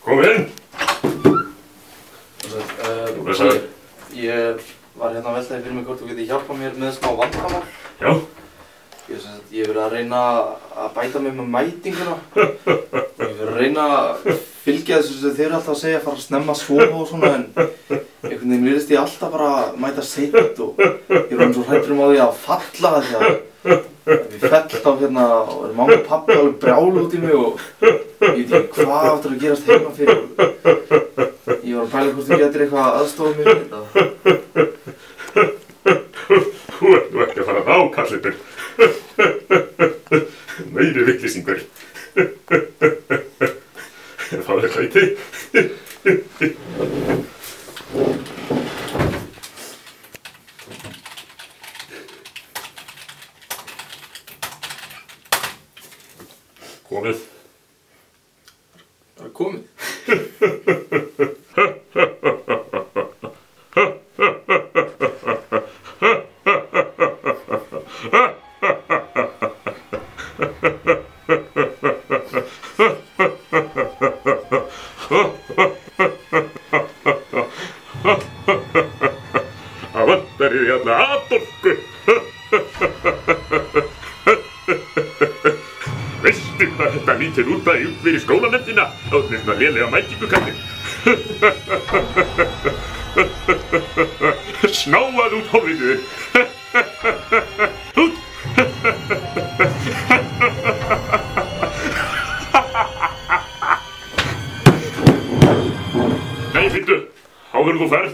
Kom inn! Blessaður. Ég var hérna að veltaði fyrir mig hvort þú geti hjálpað mér með smá vandamál. Já. Ég hef verið að reyna að bæta mig með mætinguna. Ég hef verið að reyna að fylgja þessu sem þeir eru alltaf að segja, fara að snemma að sofa og svona, en einhvern veginn virðist ég alltaf bara að mæta seint og ég var svo hræddur á því að falla því að við fell á hérna og mamma og pabbi alveg brjálu út í mig og ég veit ekki hvað áttur að gerast heima fyrir. Ég var að pæla hvort þú getur eitthvað að aðstofa mér við þetta. Þú ert nú ekki að fara á, Karlibur. Meiri vitleysingur. Fáðu þér hlæti. Komið. Það er komið. Það vantar í hérna atorku. Veistu hvað þetta lítur út að upp fyrir skólanefndina á þessna lélega mætingukallin? Snáað út hárinu þinn. Út! Nei, fyttu, áður þú ferð.